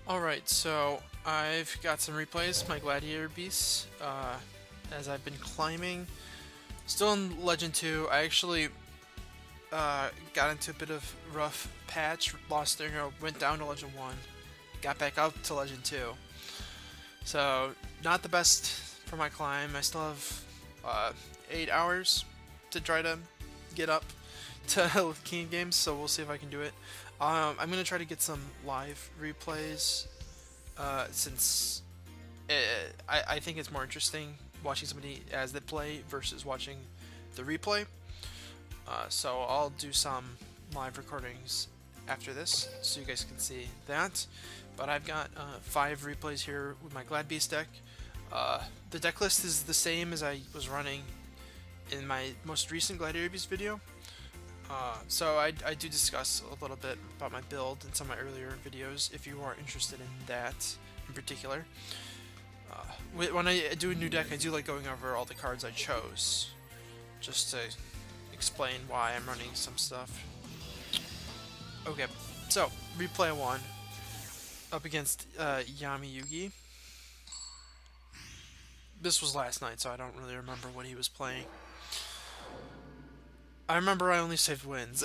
Alright, so I've got some replays, my Gladiator Beast, as I've been climbing. Still in Legend 2, I actually got into a bit of rough patch, lost there, went down to Legend 1, got back up to Legend 2. So, not the best for my climb. I still have 8 hours to try to get up to King of Games, so we'll see if I can do it. I'm going to try to get some live replays since I think it's more interesting watching somebody as they play versus watching the replay. So I'll do some live recordings after this so you guys can see that. But I've got 5 replays here with my Glad Beast deck. The deck list is the same as I was running in my most recent Gladiator Beast video. So I do discuss a little bit about my build in some of my earlier videos if you are interested in that in particular. When I do a new deck, I do like going over all the cards I chose, just to explain why I'm running some stuff. Okay, so replay 1 up against Yugioh. This was last night, so I don't really remember what he was playing. I remember I only saved wins.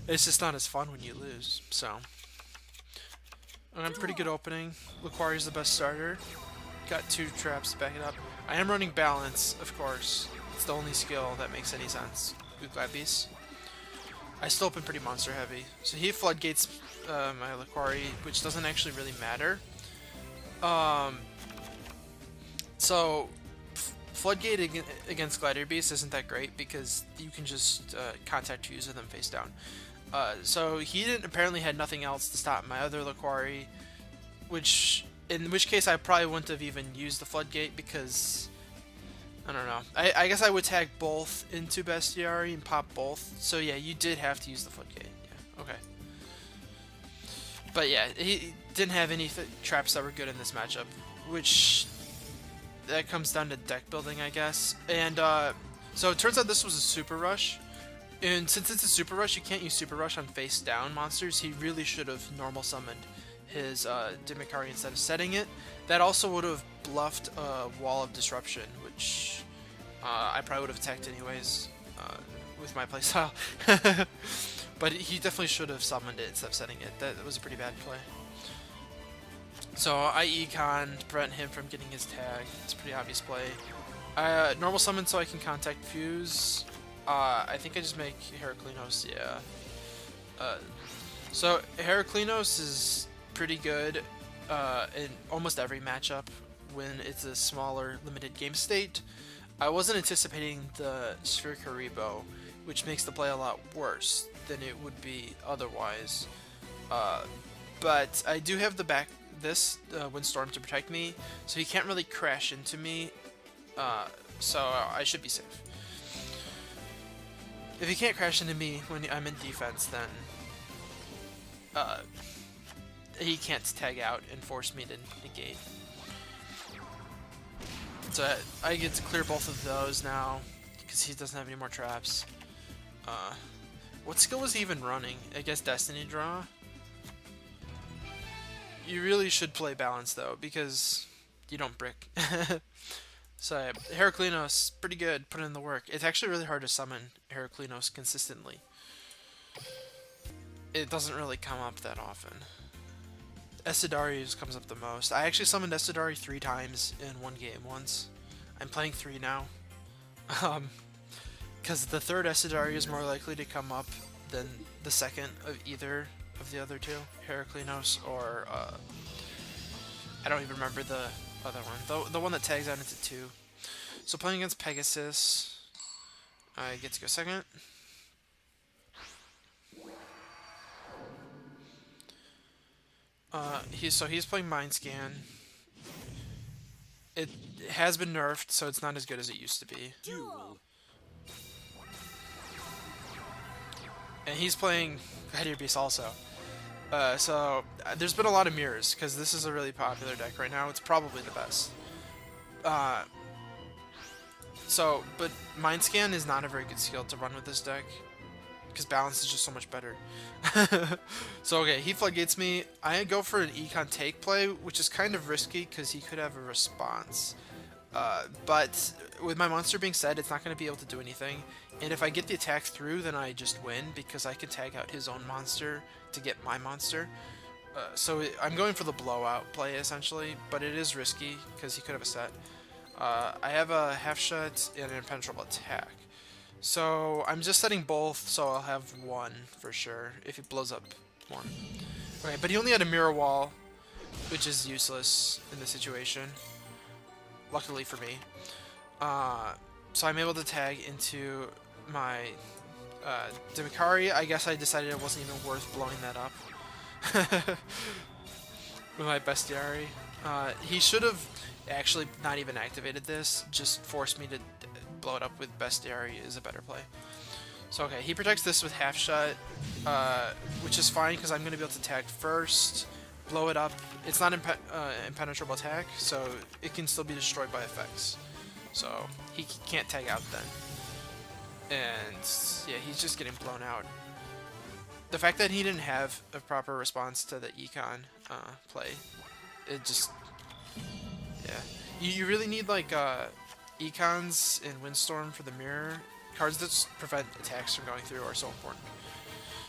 It's just not as fun when you lose, so. And I'm pretty good opening. Laquari is the best starter. Got 2 traps to back it up. I am running balance, of course. It's the only skill that makes any sense with Glad Beast. I still open pretty monster heavy. So he floodgates my Laquari, which doesn't actually really matter. So Floodgate against Gladiator Beast isn't that great because you can just contact fuse with them face down. So he didn't apparently had nothing else to stop my other Laquari, in which case I probably wouldn't have even used the Floodgate because I don't know. I guess I would tag both into Bestiary and pop both. So yeah, you did have to use the Floodgate. Yeah, okay. But yeah, he didn't have any traps that were good in this matchup, which that comes down to deck building, I guess. And so it turns out this was a super rush. And since it's a super rush, you can't use super rush on face down monsters. He really should have normal summoned his Dimikari instead of setting it. That also would have bluffed a wall of disruption, which I probably would have attacked anyways with my playstyle. But he definitely should have summoned it instead of setting it. That was a pretty bad play. So I econ to prevent him from getting his tag. It's a pretty obvious play. Normal summon so I can contact fuse. I think I just make Heraclinos, yeah. So Heraclinos is pretty good in almost every matchup when it's a smaller limited game state. I wasn't anticipating the Sphere Karibo, which makes the play a lot worse than it would be otherwise. But I do have this Windstorm to protect me, so he can't really crash into me, so I should be safe. If he can't crash into me when I'm in defense, then he can't tag out and force me to negate. So I get to clear both of those now, because he doesn't have any more traps. What skill was he even running? I guess Destiny Draw? You really should play balance though, because you don't brick. So yeah, Heraclinos, pretty good, put in the work. It's actually really hard to summon Heraclinos consistently. It doesn't really come up that often. Esidarius comes up the most. I actually summoned Esidari 3 times in one game once. I'm playing 3 now. Because the third Esidari is more likely to come up than the second of either of the other 2. Heraclinos or, I don't even remember the other one. The one that tags out into 2. So playing against Pegasus, I get to go second. He's playing Mind Scan. It has been nerfed, so it's not as good as it used to be. Duel. And he's playing Gladiator Beast also. So there's been a lot of mirrors because this is a really popular deck right now. It's probably the best. But Mind Scan is not a very good skill to run with this deck. because balance is just so much better. So okay, he floodgates me. I go for an econ take play, which is kind of risky because he could have a response. But with my monster being set, it's not going to be able to do anything. And if I get the attack through, then I just win because I can tag out his own monster to get my monster. I'm going for the blowout play essentially, but it is risky because he could have a set. I have a half shot and an impenetrable attack. So I'm just setting both, so I'll have one for sure if he blows up one. Okay, but he only had a mirror wall, which is useless in this situation. Luckily for me. So I'm able to tag into my Demikari. I guess I decided it wasn't even worth blowing that up. With my Bestiary. He should have actually not even activated this, just forced me to blow it up with Bestiary is a better play. So okay, he protects this with half shot, which is fine because I'm going to be able to tag first, blow it up. It's not impenetrable attack, so it can still be destroyed by effects. So he can't tag out then. And yeah, he's just getting blown out. The fact that he didn't have a proper response to the econ play, it just, yeah. You really need like econs in Windstorm for the mirror. Cards that prevent attacks from going through are so important.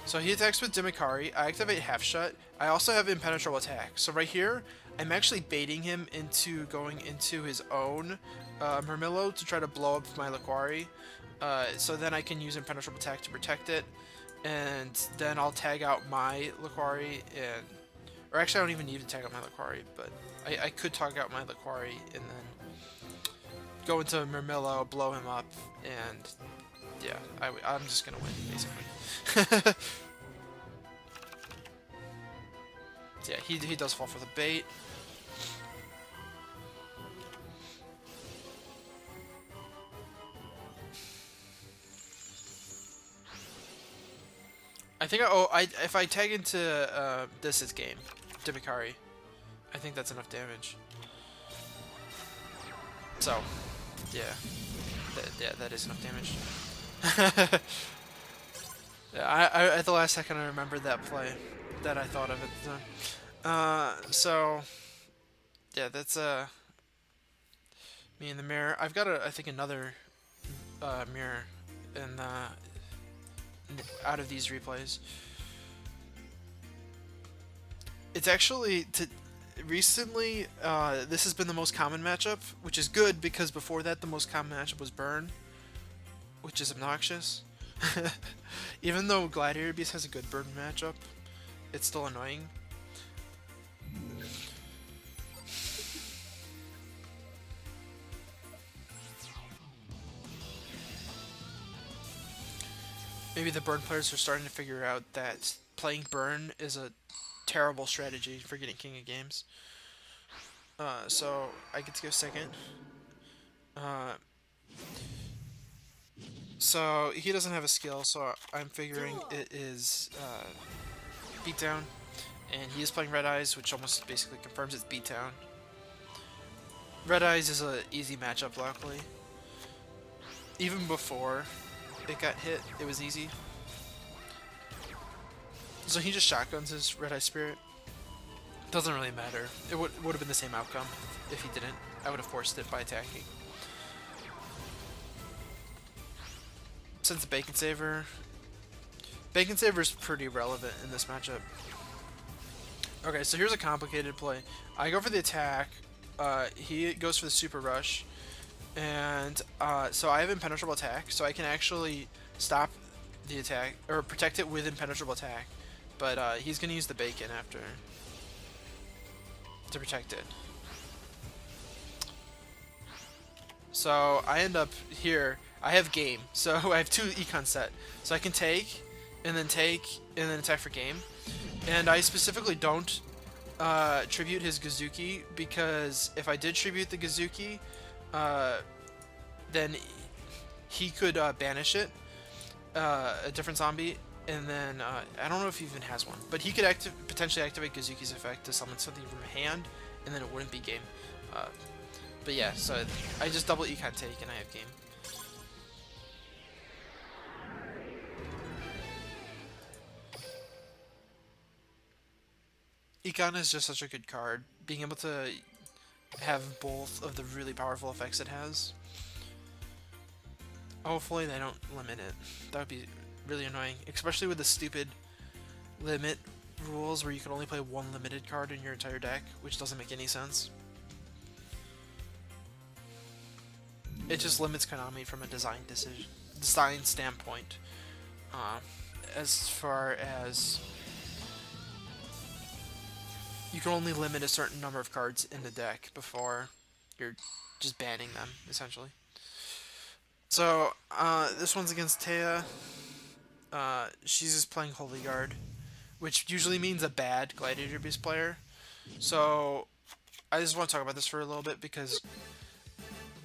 So he attacks with Demikari. I activate half shot. I also have impenetrable attack. So right here, I'm actually baiting him into going into his own Murmillo to try to blow up my Laquari. So then I can use impenetrable attack to protect it. And then I'll tag out my Laquari and... Or actually, I don't even need to tag out my Laquari, but I could tag out my Laquari and then go into Murmillo, blow him up, and yeah, I'm just gonna win, basically. So yeah, he does fall for the bait. I think if I tag into this game, Demikari, I think that's enough damage. So, yeah, that is enough damage. Yeah, I at the last second I remembered that play that I thought of at the time. So, yeah, that's me in the mirror. I've got I think another mirror in out of these replays. It's actually recently this has been the most common matchup, which is good because before that the most common matchup was Burn, which is obnoxious. Even though Gladiator Beast has a good Burn matchup, it's still annoying. Maybe the Burn players are starting to figure out that playing Burn is a terrible strategy for getting King of Games. So I get to go second. So he doesn't have a skill, so I'm figuring it is Beatdown. And he is playing Red Eyes, which almost basically confirms it's Beatdown. Red Eyes is an easy matchup, luckily. Even before it got hit, it was easy. So he just shotguns his Red Eye Spirit. Doesn't really matter. It would have been the same outcome if he didn't. I would have forced it by attacking. Since Bacon Saver is pretty relevant in this matchup. Okay, so here's a complicated play. I go for the attack. He goes for the Super Rush. And so I have impenetrable attack, so I can actually stop the attack, or protect it with impenetrable attack. But he's going to use the Bacon after to protect it. So I end up here. I have game, so I have 2 econ set. So I can take, and then attack for game. And I specifically don't tribute his Gazuki, because if I did tribute the Gazuki, then he could banish it, a different zombie, and then I don't know if he even has one, but he could potentially activate Gazuki's effect to summon something from hand, and then it wouldn't be game. But yeah, so I just double econ take and I have game. Econ is just such a good card. Being able to have both of the really powerful effects it has. Hopefully they don't limit it. That would be really annoying, especially with the stupid limit rules where you can only play one limited card in your entire deck, which doesn't make any sense. It just limits Konami from a design standpoint. As far as you can only limit a certain number of cards in the deck before you're just banning them, essentially. So, this one's against Taya. She's just playing Holy Guard, which usually means a bad Gladiator Beast player. So, I just want to talk about this for a little bit because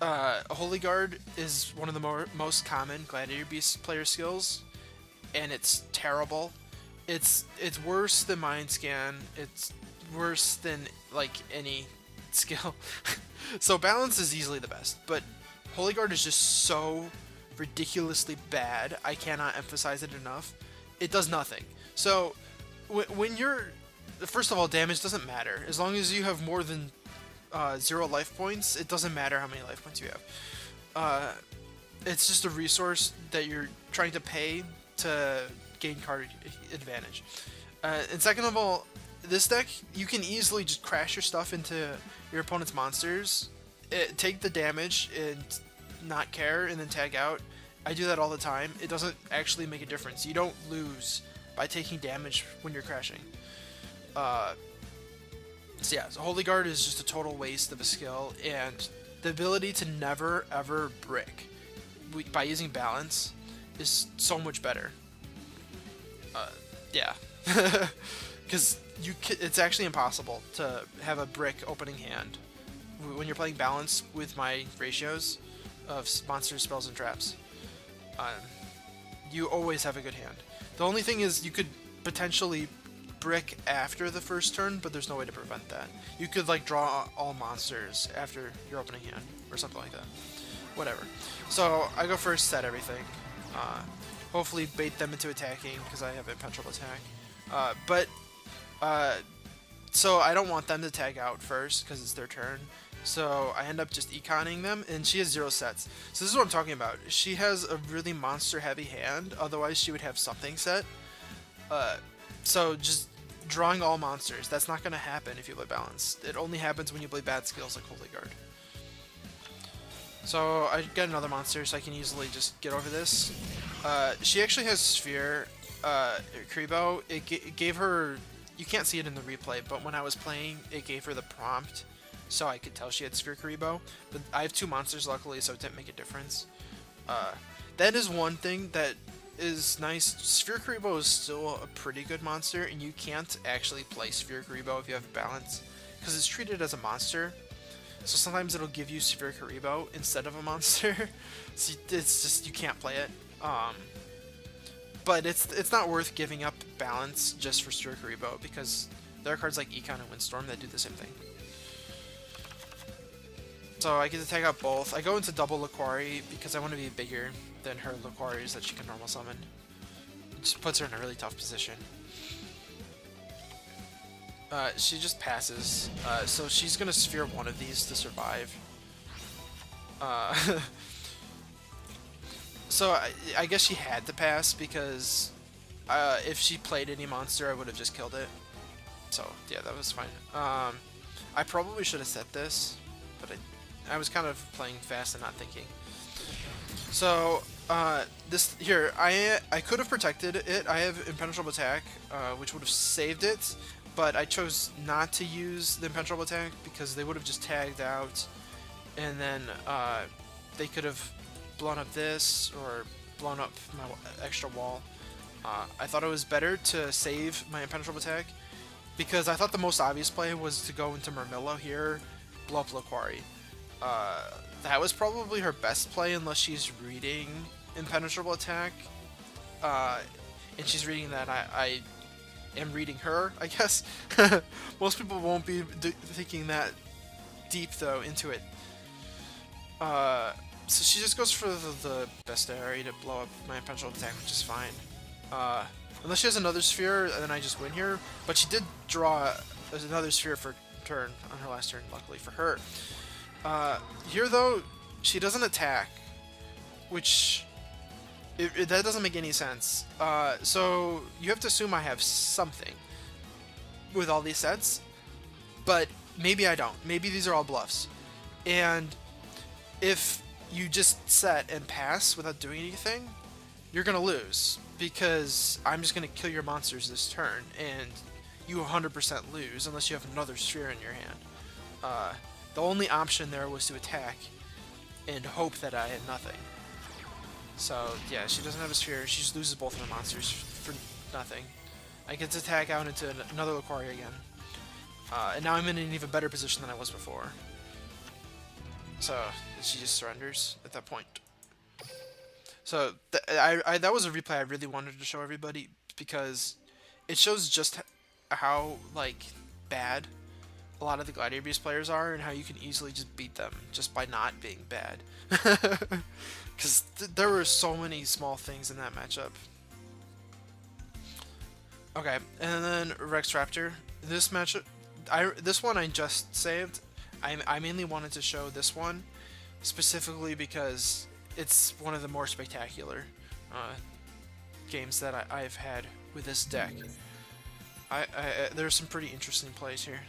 Holy Guard is one of the most common Gladiator Beast player skills, and it's terrible. It's worse than Mind Scan. It's worse than like any skill. So balance is easily the best, but Holy Guard is just so ridiculously bad. I cannot emphasize it enough. It does nothing. So when you're, first of all, damage doesn't matter as long as you have more than 0 life points. It doesn't matter how many life points you have. It's just a resource that you're trying to pay to gain card advantage. And second of all, this deck, you can easily just crash your stuff into your opponent's monsters, take the damage and not care, and then tag out. I do that all the time. It doesn't actually make a difference. You don't lose by taking damage when you're crashing. So yeah, so Holy Guard is just a total waste of a skill, and the ability to never ever brick by using balance is so much better. Yeah, because it's actually impossible to have a brick opening hand when you're playing balance with my ratios of monsters, spells, and traps. You always have a good hand. The only thing is you could potentially brick after the first turn, but there's no way to prevent that. You could like draw all monsters after your opening hand or something like that. Whatever. So I go first, set everything. Hopefully bait them into attacking because I have impenetrable attack. So I don't want them to tag out first because it's their turn. So I end up just econing them, and she has 0 sets. So this is what I'm talking about. She has a really monster-heavy hand. Otherwise, she would have something set. So just drawing all monsters, that's not going to happen if you play balance. It only happens when you play bad skills like Holy Guard. So I get another monster, so I can easily just get over this. She actually has Sphere. Kribo, it gave her... You can't see it in the replay, but when I was playing, it gave her the prompt, so I could tell she had Sphere Karibo. But I have 2 monsters, luckily, so it didn't make a difference. That is one thing that is nice. Sphere Karibo is still a pretty good monster, and you can't actually play Sphere Karibo if you have balance, because it's treated as a monster. So sometimes it'll give you Sphere Karibo instead of a monster. So it's just, you can't play it. But it's not worth giving up balance just for Sphere Karibo, because there are cards like Econ and Windstorm that do the same thing. So I get to take out both. I go into double Laquari because I want to be bigger than her Laquaris that she can normal summon. It just puts her in a really tough position. She just passes. So she's going to Sphere one of these to survive. So I guess she had to pass because if she played any monster, I would have just killed it. So yeah, that was fine. I probably should have set this, but I was kind of playing fast and not thinking. So this here, I could have protected it. I have impenetrable attack, which would have saved it, but I chose not to use the impenetrable attack because they would have just tagged out, and then they could have blown up this or blown up my extra wall. I thought it was better to save my impenetrable attack because I thought the most obvious play was to go into Murmillo here, blow up Laquari. That was probably her best play unless she's reading impenetrable attack, and she's reading that I am reading her, I guess. Most people won't be thinking that deep though into it. So she just goes for the best area to blow up my impenetrable attack, which is fine. Unless she has another sphere, and then I just win here. But she did draw another sphere for turn on her last turn, luckily for her. Here, though, she doesn't attack, which that doesn't make any sense. So you have to assume I have something with all these sets, but maybe I don't. Maybe these are all bluffs. And if you just set and pass without doing anything, you're going to lose, because I'm just going to kill your monsters this turn, and you 100% lose unless you have another sphere in your hand. The only option there was to attack and hope that I had nothing. So yeah, she doesn't have a sphere, she just loses both of her monsters for nothing. I get to attack out into another Lucaria again. And now I'm in an even better position than I was before. So she just surrenders at that point. So that was a replay I really wanted to show everybody, because it shows just how like bad a lot of the Gladiator Beast players are, and how you can easily just beat them just by not being bad. Because there were so many small things in that matchup. Okay, and then Rex Raptor. This matchup, this one I just saved. I mainly wanted to show this one specifically because it's one of the more spectacular games that I've had with this deck. There's some pretty interesting plays here.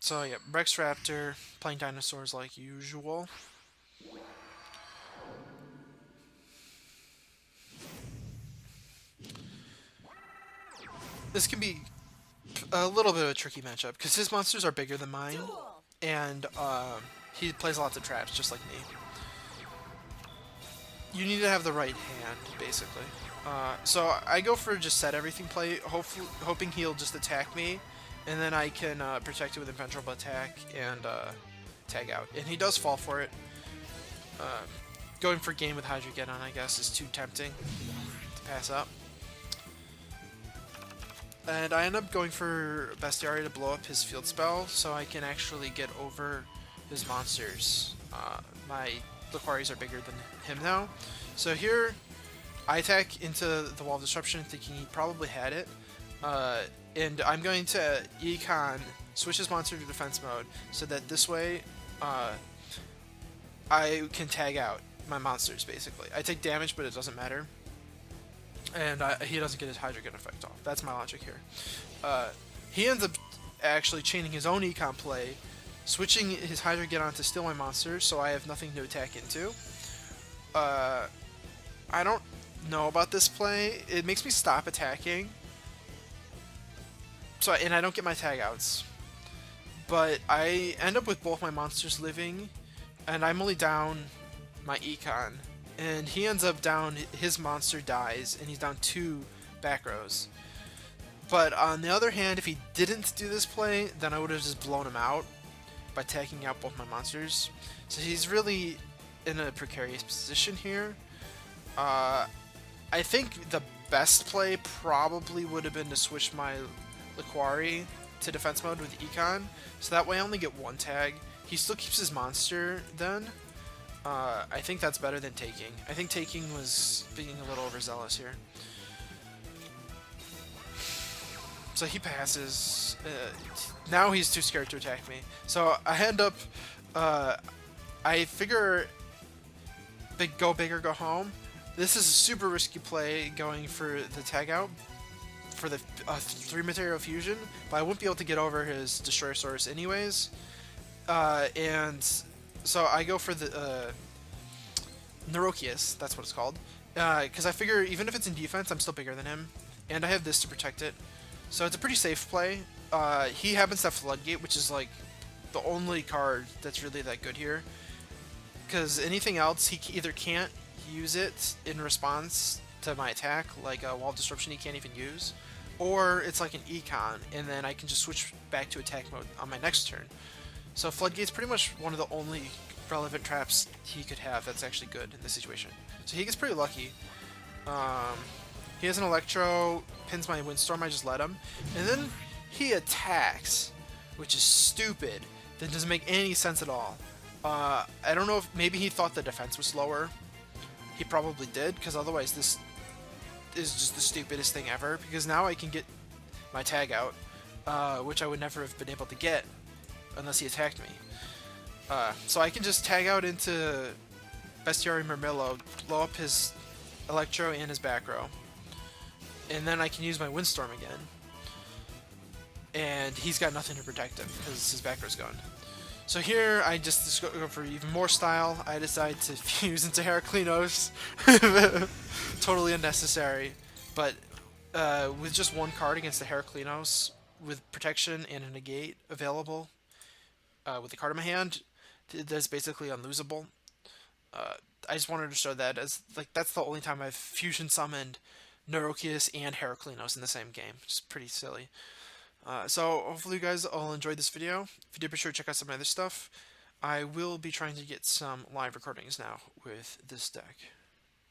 So yeah, Rex Raptor playing dinosaurs like usual. This can be a little bit of a tricky matchup because his monsters are bigger than mine, and he plays lots of traps just like me. You need to have the right hand, basically. So I go for just set everything play, hoping he'll just attack me, and then I can protect it with impenetrable attack and tag out. And he does fall for it. Going for game with Hydrogeddon, I guess, is too tempting to pass up. And I end up going for Bestiary to blow up his field spell, so I can actually get over his monsters. My Lucaries are bigger than him now. So here, I attack into the Wall of Disruption, thinking he probably had it. And I'm going to Econ, switch his monster to defense mode, so that this way, I can tag out my monsters, basically. I take damage, but it doesn't matter. And he doesn't get his Hydrogen effect off. That's my logic here. He ends up actually chaining his own Econ play, switching his Hydrogen to steal my monsters, so I have nothing to attack into. I don't know about this play. It makes me stop attacking. And I don't get my tag outs. But I end up with both my monsters living, and I'm only down my Econ. And he ends up down, his monster dies, and he's down 2 back rows. But on the other hand, if he didn't do this play, then I would have just blown him out by taking out both my monsters. So he's really in a precarious position here. I think the best play probably would have been to switch my Lucario to defense mode with Econ, so that way I only get 1 tag. He still keeps his monster then. I think that's better than taking. I think taking was being a little overzealous here. So he passes. Now he's too scared to attack me. So I end up, I figure, go big or go home. This is a super risky play going for the tag out for the 3 material fusion, but I wouldn't be able to get over his Destroyosaurus anyways. And so I go for the Neurochius, that's what it's called, because I figure even if it's in defense, I'm still bigger than him, and I have this to protect it. So it's a pretty safe play. He happens to have Floodgate, which is like the only card that's really that good here, because anything else, he either can't use it in response to my attack, like a Wall of Disruption he can't even use, or it's like an Econ, and then I can just switch back to attack mode on my next turn. So Floodgate's pretty much one of the only relevant traps he could have that's actually good in this situation. So he gets pretty lucky. He has an Electro, pins my Windstorm, I just let him. And then he attacks, which is stupid, That doesn't make any sense at all. I don't know if maybe he thought the defense was lower. He probably did, because otherwise this is just the stupidest thing ever. Because now I can get my tag out, which I would never have been able to get unless he attacked me. So I can just tag out into Bestiary Murmillo, blow up his Electro and his back row, and then I can use my Windstorm again. And he's got nothing to protect him because his back row's gone. So here I just go for even more style. I decide to fuse into Heraclinos. Totally unnecessary, but with just one card against the Heraclinos, with protection and a negate available, with the card in my hand, that's basically unlosable. I just wanted to show that as like that's the only time I've fusion summoned Neurokius and Heraclinos in the same game. It's pretty silly. So hopefully you guys all enjoyed this video. If you did, be sure to check out some other stuff. I will be trying to get some live recordings now with this deck.